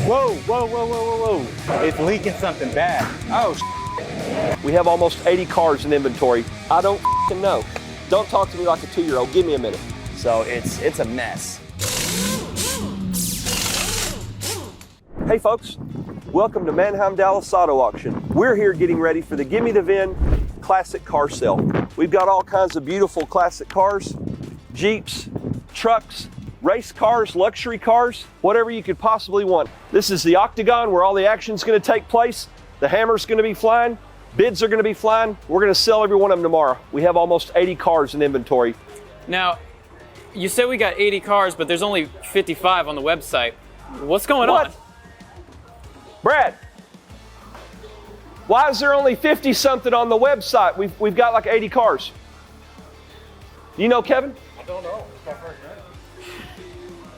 Whoa, whoa, whoa, whoa, whoa, whoa. It's leaking something bad. Oh, We have almost 80 cars in inventory. I don't know. Don't talk to me like a 2-year-old. Give me a minute. So it's a mess. Hey folks, welcome to Mannheim Dallas Auto Auction. We're here getting ready for the Gimme the VIN Classic Car Sale. We've got all kinds of beautiful classic cars, Jeeps, trucks, race cars, luxury cars, whatever you could possibly want. This is the Octagon where all the action's gonna take place. The hammer's gonna be flying, bids are gonna be flying. We're gonna sell every one of them tomorrow. We have almost 80 cars in inventory. Now, you said we got 80 cars, but there's only 55 on the website. What's going on? Brad, why is there only 50 something on the website? We've got like 80 cars. You know, Kevin? I don't know. It's my first night.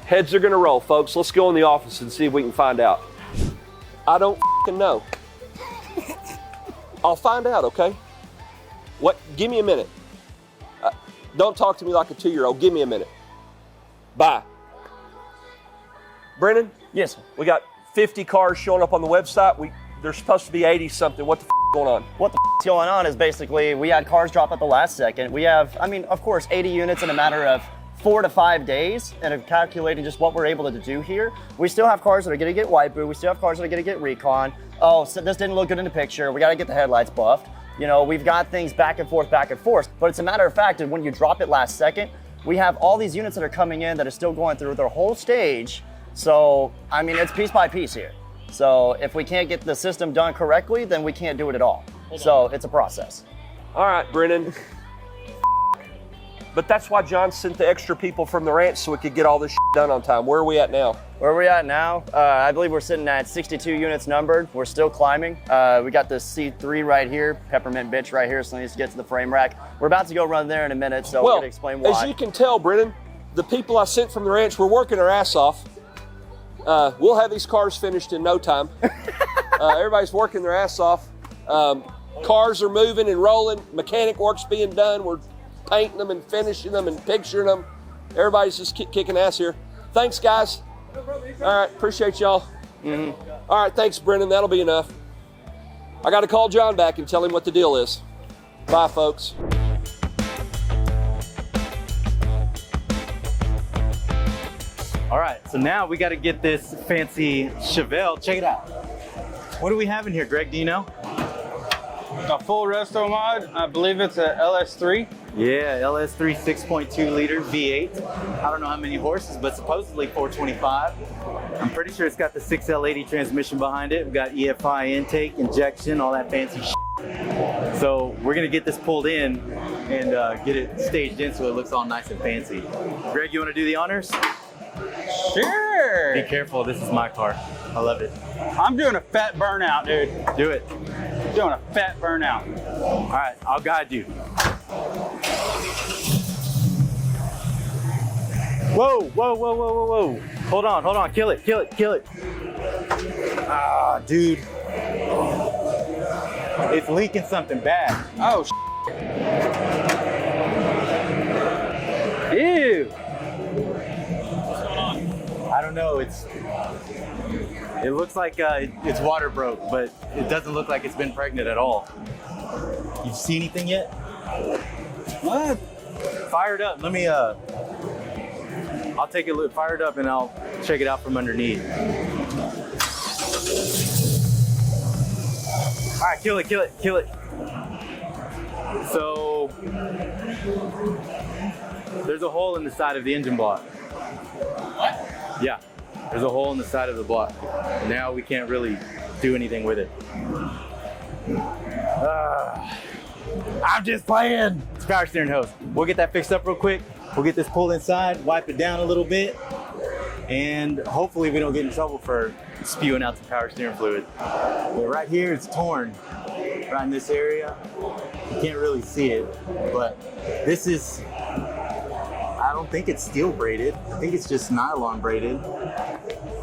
Heads are gonna roll, folks. Let's go in the office and see if we can find out. I don't know. I'll find out, okay? What? Give me a minute. Don't talk to me like a 2-year-old. Give me a minute. Bye. Brennan? Yes, sir. We got 50 cars showing up on the website. There's supposed to be 80 something. What the going on? What the is going on is basically we had cars drop at the last second. We have, I mean, of course, 80 units in a matter of 4 to 5 days, and of calculating just what we're able to do here. We still have cars that are gonna get white boo. We still have cars that are gonna get recon. Oh, so this didn't look good in the picture. We gotta get the headlights buffed. You know, we've got things back and forth, but it's a matter of fact that when you drop it last second, we have all these units that are coming in that are still going through their whole stage. So, I mean, it's piece by piece here. So if we can't get the system done correctly, then we can't do it at all. So it's a process. All right, Brennan. But that's why John sent the extra people from the ranch so we could get all this done on time. Where are we at now? Where are we at now? I believe we're sitting at 62 units numbered. We're still climbing. We got the C3 right here, peppermint bitch right here, so it needs to get to the frame rack. We're about to go run there in a minute, so we're gonna explain why. As you can tell, Brennan, the people I sent from the ranch were working their ass off. We'll have these cars finished in no time. Everybody's working their ass off. Cars are moving and rolling. Mechanic work's being done. We're painting them and finishing them and picturing them. Everybody's just kicking ass here. Thanks, guys. All right, appreciate y'all. All right, thanks, Brennan. That'll be enough. I got to call John back and tell him what the deal is. Bye, folks. all right. So now we got to get this fancy Chevelle. Check it out. What do we have in here, Greg? Do you know? A full resto mod. I believe it's a LS3. Yeah, LS3 6.2 liter V8. I don't know how many horses, but supposedly 425. I'm pretty sure it's got the 6L80 transmission behind it. We've got EFI intake, injection, all that fancy shit. So we're gonna get this pulled in and get it staged in so it looks all nice and fancy. Greg, you wanna do the honors? Sure. Be careful, this is my car. I love it. I'm doing a fat burnout, dude. Do it. Doing a fat burnout. All right, I'll guide you. Whoa, whoa, whoa, whoa, whoa, whoa. Hold on, kill it. Ah, dude. It's leaking something bad. Oh, ew. I don't know, it looks like it's water broke, but it doesn't look like it's been pregnant at all. You see anything yet? What? Fire it up, let me, I'll take a look, fire it up and I'll check it out from underneath. All right, kill it. So, there's a hole in the side of the engine block. What? Yeah, there's a hole in the side of the block. Now we can't really do anything with it. I'm just playing. It's power steering hose. We'll get that fixed up real quick. We'll get this pulled inside, wipe it down a little bit, and hopefully we don't get in trouble for spewing out some power steering fluid. But right here, it's torn. Right in this area, you can't really see it, but this is, I don't think it's steel braided. I think it's just nylon braided.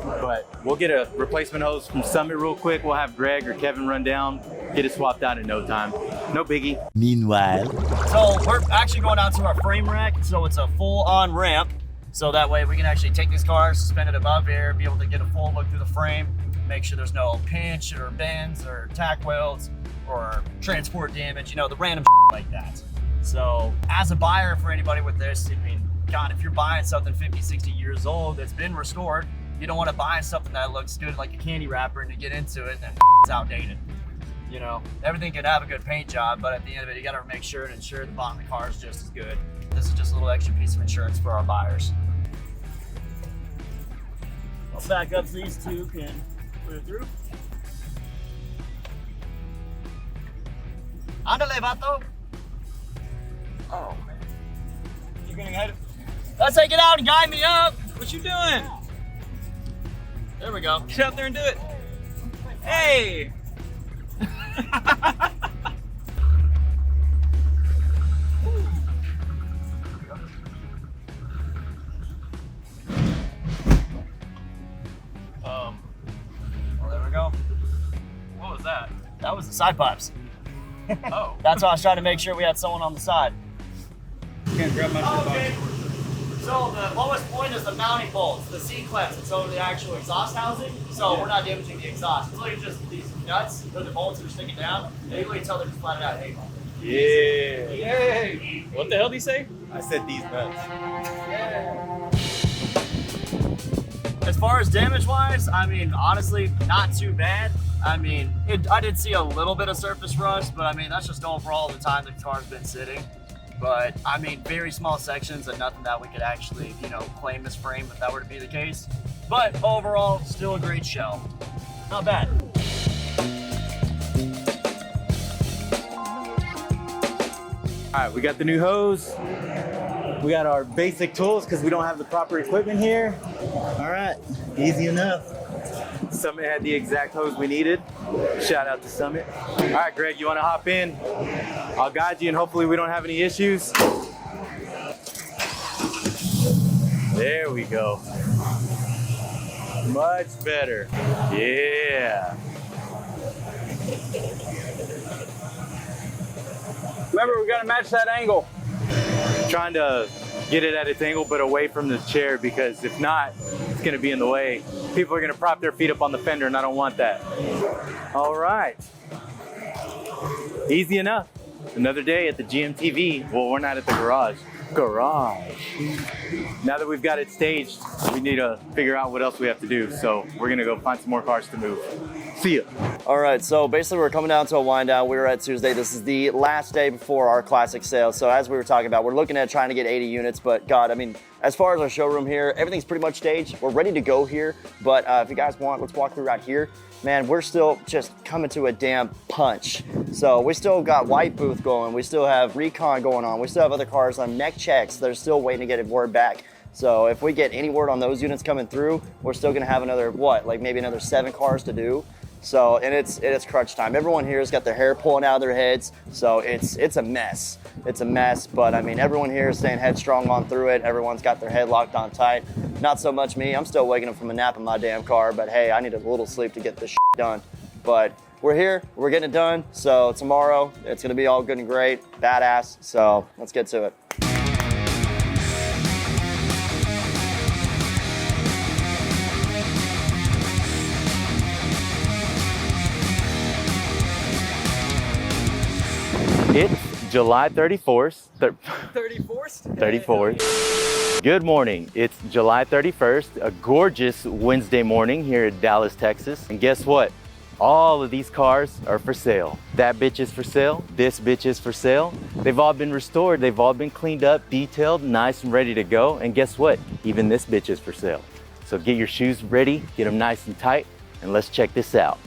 But we'll get a replacement hose from Summit real quick. We'll have Greg or Kevin run down, get it swapped out in no time. No biggie. Meanwhile. So we're actually going out to our frame rack. So it's a full on ramp. So that way we can actually take these cars, suspend it above air, be able to get a full look through the frame, make sure there's no pinch or bends or tack welds or transport damage, you know, the random like that. So as a buyer for anybody with this, I mean, God, if you're buying something 50, 60 years old that's been restored, you don't want to buy something that looks good like a candy wrapper and to get into it and then it's outdated. You know, everything can have a good paint job, but at the end of it, you got to make sure and ensure the bottom of the car is just as good. This is just a little extra piece of insurance for our buyers. I'll back up so these two can put it through. Andale, vato. Oh, man. You're gonna head. Let's take it out and guide me up. What you doing? There we go. Get out there and do it. Hey! Well, there we go. What was that? That was the side pipes. Oh. That's why I was trying to make sure we had someone on the side. Can't grab my Okay. So the lowest point is the mounting bolts, the C-clamps. It's over the actual exhaust housing, so we're not damaging the exhaust. It's literally just these nuts or the bolts that are sticking down. And you can tell they're just flattened out. Hey, Yeah. Yay! What the hell did he say? I said these nuts. as far as damage-wise, I mean, honestly, not too bad. I mean, I did see a little bit of surface rust, but I mean, that's just overall the time the car's been sitting. But I mean, very small sections and nothing that we could actually, you know, claim this frame if that were to be the case. But overall, still a great shell. Not bad. All right, we got the new hose. We got our basic tools because we don't have the proper equipment here. All right, easy enough. Summit had the exact hose we needed. Shout out to Summit. All right, Greg, you want to hop in? I'll guide you and hopefully we don't have any issues. There we go. Much better. Yeah. Remember, we gotta match that angle. Trying to get it at its angle but away from the chair, because if not, it's gonna be in the way. People are gonna prop their feet up on the fender and I don't want that. All right. Easy enough. Another day at the GMTV. Well, we're not at the garage. Now that we've got it staged, we need to figure out what else we have to do. So we're gonna go find some more cars to move. See ya. All right, so basically we're coming down to a wind down. We were at Tuesday. This is the last day before our classic sale. So as we were talking about, we're looking at trying to get 80 units, but God, I mean, as far as our showroom here, everything's pretty much staged. We're ready to go here, but if you guys want, let's walk through right here. Man, we're still just coming to a damn punch. So we still got white booth going. We still have recon going on. We still have other cars on neck checks. They're still waiting to get a word back. So if we get any word on those units coming through, we're still gonna have another, what, like maybe another 7 cars to do. So, and it's crunch time. Everyone here has got their hair pulling out of their heads. So it's a mess. It's a mess, but I mean, everyone here is staying headstrong on through it. Everyone's got their head locked on tight. Not so much me. I'm still waking up from a nap in my damn car, but hey, I need a little sleep to get this shit done. But we're here, we're getting it done. So tomorrow, it's gonna be all good and great, badass. So let's get to it. It's July 34th. 34th? 34th. Good morning. It's July 31st, a gorgeous Wednesday morning here in Dallas, Texas. And guess what? All of these cars are for sale. That bitch is for sale. This bitch is for sale. They've all been restored. They've all been cleaned up, detailed, nice and ready to go. And guess what? Even this bitch is for sale. So get your shoes ready, get them nice and tight, and let's check this out.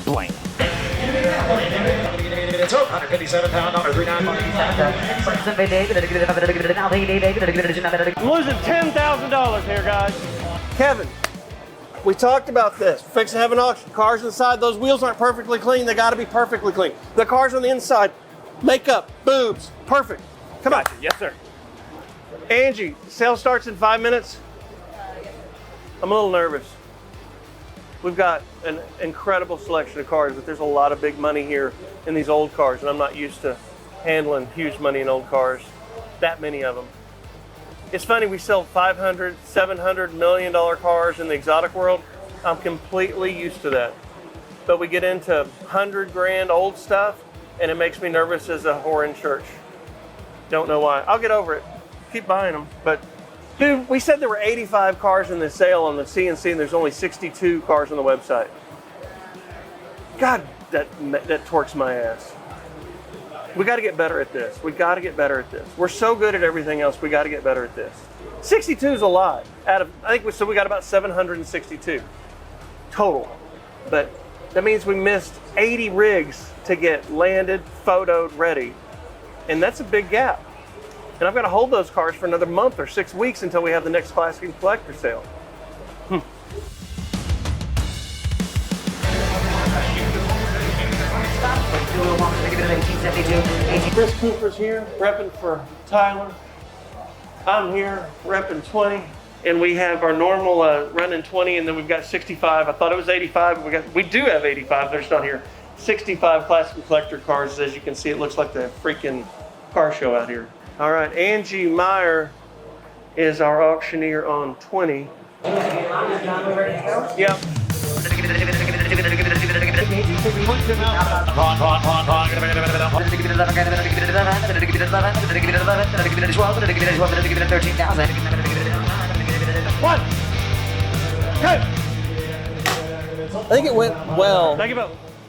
Blam. I'm losing $10,000 here, guys. Kevin, we talked about this. Fixing to have an auction. Cars inside, those wheels aren't perfectly clean. They got to be perfectly clean. The cars on the inside, makeup, boobs, perfect. Come on. Yes, sir. Angie, sale starts in 5 minutes. I'm a little nervous. We've got an incredible selection of cars, but there's a lot of big money here in these old cars, and I'm not used to handling huge money in old cars, that many of them. It's funny, we sell $500, $700 million cars in the exotic world. I'm completely used to that. But we get into 100 grand old stuff, and it makes me nervous as a whore in church. Don't know why. I'll get over it. Keep buying them. But dude, we said there were 85 cars in the sale on the CNC, and there's only 62 cars on the website. God, that torques my ass. We got to get better at this. We got to get better at this. We're so good at everything else. We got to get better at this. 62 is a lot. I think we got about 762 total. But that means we missed 80 rigs to get landed, photoed, ready. And that's a big gap. And I've got to hold those cars for another month or 6 weeks until we have the next Classic and Collector sale. Chris Cooper's here, repping for Tyler. I'm here, repping 20. And we have our normal running 20, and then we've got 65. I thought it was 85, but we do have 85. They're just not here. 65 Classic and Collector cars. As you can see, it looks like the freaking car show out here. All right, Angie Meyer is our auctioneer on 20. Yep. What? I think it went well.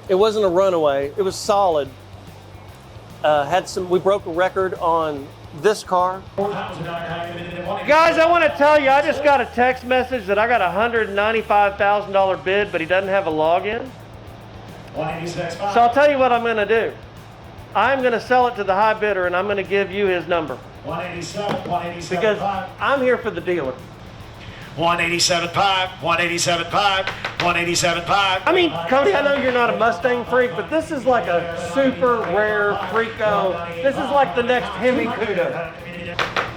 It wasn't a runaway. It was solid. We broke a record on this car. Guys, I want to tell you, I just got a text message that I got a $195,000 bid, but he doesn't have a login. So I'll tell you what I'm going to do. I'm going to sell it to the high bidder, and I'm going to give you his number. 187, because I'm here for the dealer. 187.5, 187.5, 187.5. I mean, Cody, I know you're not a Mustang freak, but this is like a super rare freako. This is like the next Hemi Cuda.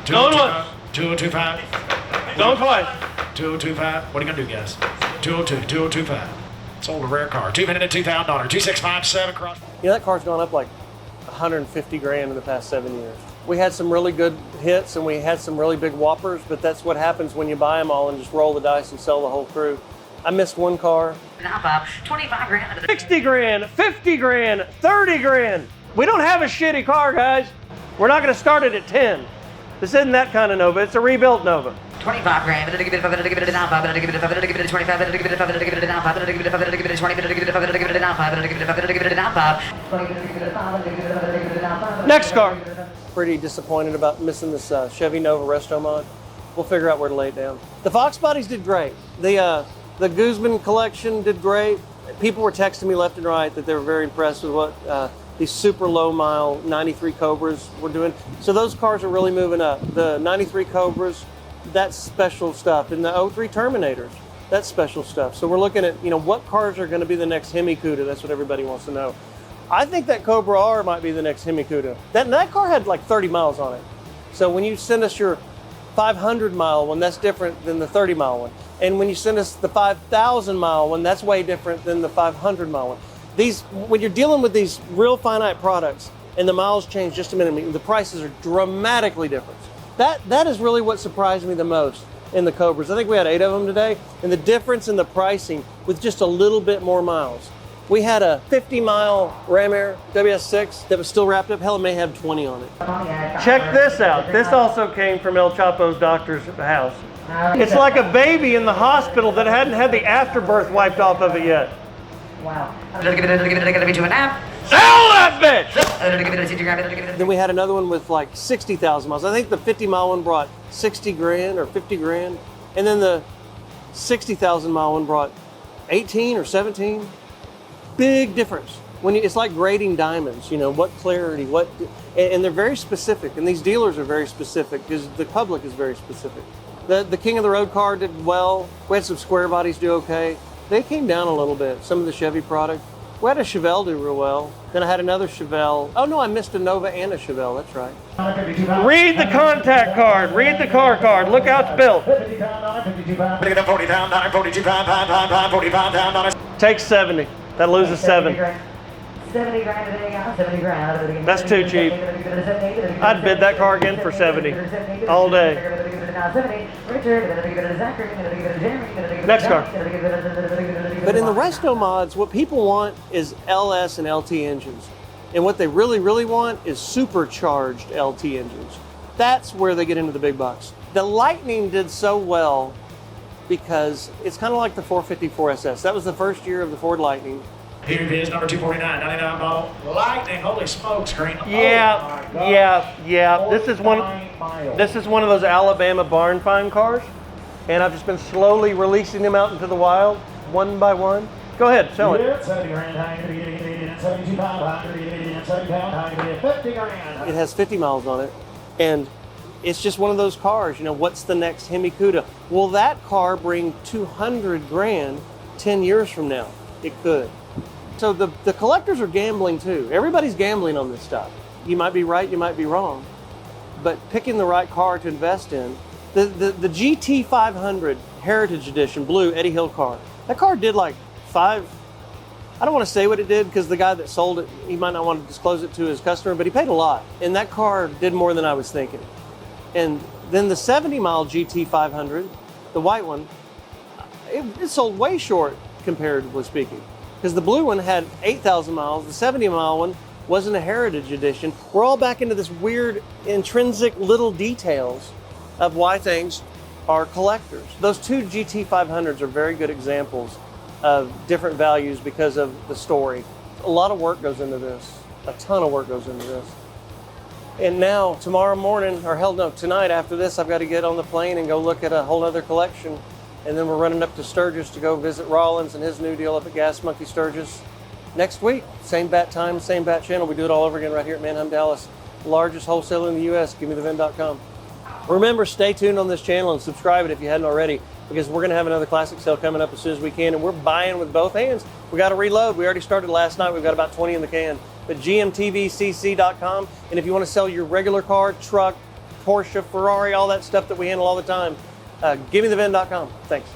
Going once. 2025. Going twice. 2025. What are you going to do, guys? 202, 2025. Sold a rare car. $202,000. 2657 cross. You know, that car's gone up like 150 grand in the past 7 years. We had some really good hits and we had some really big whoppers, but that's what happens when you buy them all and just roll the dice and sell the whole crew. I missed one car. 25 grand. 60 grand, 50 grand, 30 grand. We don't have a shitty car, guys. We're not going to start it at 10. This isn't that kind of Nova. It's a rebuilt Nova. 25 grand. Give it 5. Give it 25. Give it 25. Give it 25. Give it 25. Give it 25. Give it 20. Give it 25. Give it 25. Next car. Pretty disappointed about missing this Chevy Nova Resto Mod. We'll figure out where to lay it down. The Fox bodies did great. The Guzman collection did great. People were texting me left and right that they were very impressed with what these super low mile 93 Cobras were doing. So those cars are really moving up. The 93 Cobras, that's special stuff. And the 03 Terminators, that's special stuff. So we're looking at, what cars are going to be the next Hemi Cuda. That's what everybody wants to know. I think that Cobra R might be the next Hemi Cuda. That car had like 30 miles on it. So when you send us your 500 mile one, that's different than the 30 mile one. And when you send us the 5,000 mile one, that's way different than the 500 mile one. When you're dealing with these real finite products and the miles change just a minute, the prices are dramatically different. That is really what surprised me the most in the Cobras. I think we had 8 of them today, and the difference in the pricing with just a little bit more miles. We had a 50-mile Ram Air WS6 that was still wrapped up. Hell, it may have 20 on it. Check this out. This also came from El Chapo's doctor's house. It's like a baby in the hospital that hadn't had the afterbirth wiped off of it yet. Wow. Give it 2.5. Sell that bitch! Then we had another one with like 60,000 miles. I think the 50-mile one brought 60 grand or 50 grand. And then the 60,000 mile one brought 18 or 17. Big difference. It's like grading diamonds, what clarity, and they're very specific. And these dealers are very specific because the public is very specific. The King of the Road car did well. We had some square bodies do okay. They came down a little bit, some of the Chevy product. We had a Chevelle do real well. Then I had another Chevelle. Oh no, I missed a Nova and a Chevelle, that's right. Read the contact card, read the car card, look how it's built. Take 70, that loses 7. 70 grand today, guys. 70 grand. That's too cheap. I'd bid that car again for 70 all day. Next car. But in the resto mods, what people want is LS and LT engines. And what they really, really want is supercharged LT engines. That's where they get into the big bucks. The Lightning did so well because it's kind of like the 454 SS. That was the first year of the Ford Lightning. Here it is, number 249, 99 model. Lightning, holy smokes, green. Yeah. This is one of those Alabama barn find cars, and I've just been slowly releasing them out into the wild, one by one. Go ahead, sell it. Yeah, 70 grand, how you gonna get it? 72,500, 70 pound, how you gonna get 50 grand. It has 50 miles on it, and it's just one of those cars. You know, what's the next Hemi Cuda? Will that car bring 200 grand 10 years from now? It could. So the collectors are gambling too. Everybody's gambling on this stuff. You might be right, you might be wrong, but picking the right car to invest in. The GT500 Heritage Edition blue Eddie Hill car. That car did like I don't want to say what it did because the guy that sold it, he might not want to disclose it to his customer, but he paid a lot. And that car did more than I was thinking. And then the 70-mile GT500, the white one, it sold way short comparatively speaking. Because the blue one had 8,000 miles, the 70-mile one wasn't a Heritage Edition. We're all back into this weird intrinsic little details of why things are collectors. Those two GT500s are very good examples of different values because of the story. A lot of work goes into this. A ton of work goes into this. And now, tomorrow morning, or hell no, tonight after this, I've got to get on the plane and go look at a whole other collection. And then we're running up to Sturgis to go visit Rollins and his new deal up at Gas Monkey Sturgis next week. Same bat time, same bat channel. We do it all over again right here at Manheim, Dallas. Largest wholesaler in the U.S., GMTV.com. Remember, stay tuned on this channel and subscribe it if you hadn't already, because we're going to have another classic sale coming up as soon as we can, and we're buying with both hands. We got to reload. We already started last night. We've got about 20 in the can. But GMTVCC.com, and if you want to sell your regular car, truck, Porsche, Ferrari, all that stuff that we handle all the time, GimmeTheVin.com. Thanks.